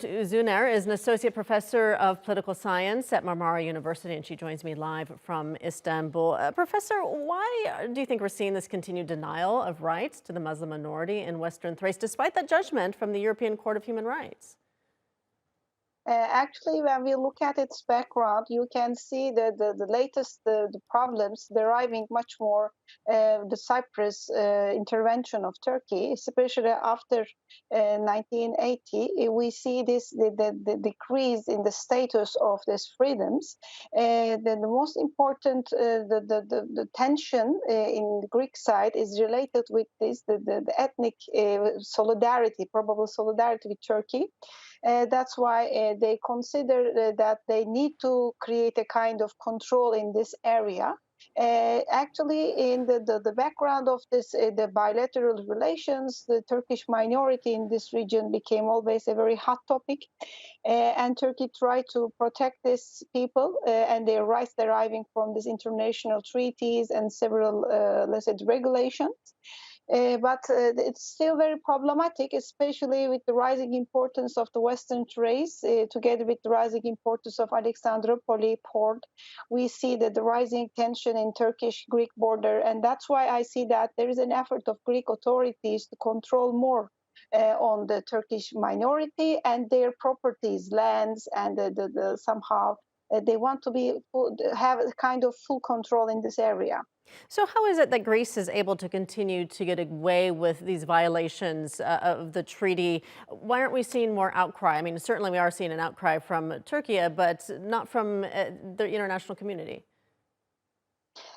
Uzuner is an associate professor of political science at Marmara University, and she joins me live from Istanbul. Professor, why do you think we're seeing this continued denial of rights to the Muslim minority in Western Thrace, despite that judgment from the European Court of Human Rights? Actually, when we look at its background, you can see the latest the problems deriving much more the Cyprus intervention of Turkey, especially after 1980. We see the decrease in the status of these freedoms. The most important the tension in the Greek side is related with this the ethnic solidarity, probable solidarity with Turkey. That's why they consider that they need to create a kind of control in this area. Actually, in the background of this, the bilateral relations, the Turkish minority in this region became always a very hot topic, and Turkey tried to protect these people and their rights deriving from these international treaties and several, let's say, regulations. But it's still very problematic, especially with the rising importance of the Western Thrace, together with the rising importance of Alexandropoli port. We see that the rising tension in Turkish-Greek border, and that's why I see that there is an effort of Greek authorities to control more on the Turkish minority and their properties, lands, and somehow they want to have a kind of full control in this area. So how is it that Greece is able to continue to get away with these violations of the treaty? Why aren't we seeing more outcry? I mean, certainly we are seeing an outcry from Turkey, but not from the international community.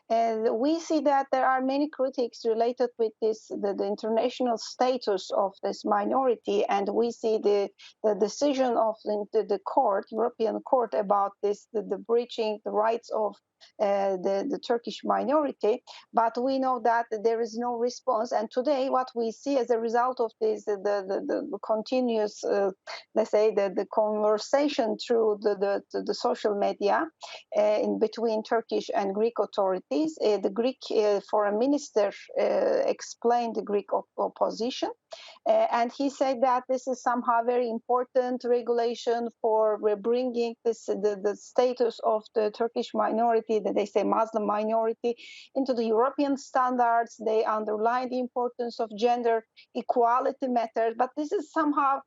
And we see that there are many critics related with this, the international status of this minority, and we see the decision of the court, European court, about this, the breaching the rights of the Turkish minority. But we know that there is no response, and today what we see as a result of this, the continuous, let's say, the conversation through the social media in between Turkish and Greek authorities. The Greek foreign minister explained the Greek opposition, and he said that this is somehow very important regulation for bringing the status of the Turkish minority, that they say Muslim minority, into the European standards. They underline the importance of gender equality matters, but this is somehow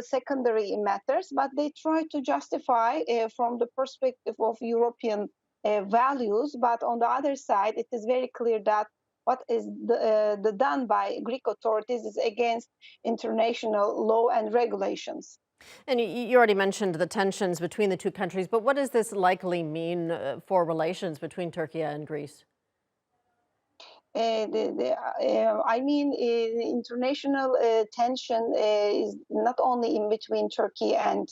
secondary matters, but they try to justify from the perspective of European values. But on the other side, it is very clear that what is done by Greek authorities is against international law and regulations. And you already mentioned the tensions between the two countries, but what does this likely mean for relations between Turkey and Greece? I mean, international tension is not only in between Turkey and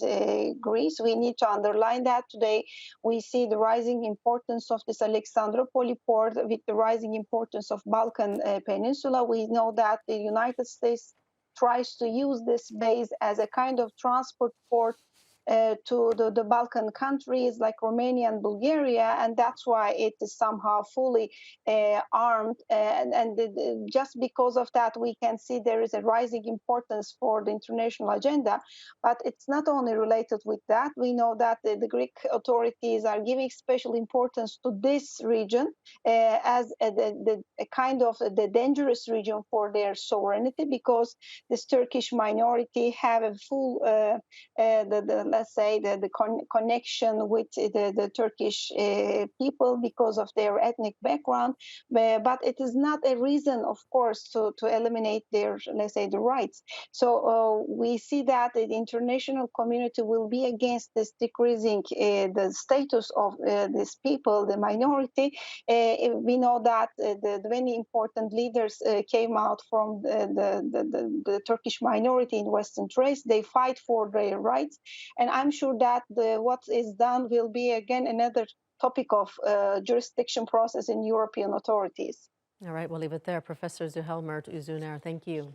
Greece. We need to underline that today we see the rising importance of this Alexandropoli port with the rising importance of Balkan Peninsula. We know that the United States tries to use this base as a kind of transport port to the Balkan countries like Romania and Bulgaria, and that's why it is somehow fully armed. And just because of that, we can see there is a rising importance for the international agenda. But it's not only related with that. We know that the Greek authorities are giving special importance to this region as a kind of the dangerous region for their sovereignty, because this Turkish minority have a full let's say the connection with the Turkish people because of their ethnic background, but it is not a reason, of course, to eliminate their, let's say, the rights. So we see that the international community will be against this decreasing the status of these people, the minority. We know that the many important leaders came out from the Turkish minority in Western Thrace. They fight for their rights. And I'm sure that what is done will be, again, another topic of jurisdiction process in European authorities. All right, we'll leave it there. Professor Zuhal Mert Uzuner, thank you.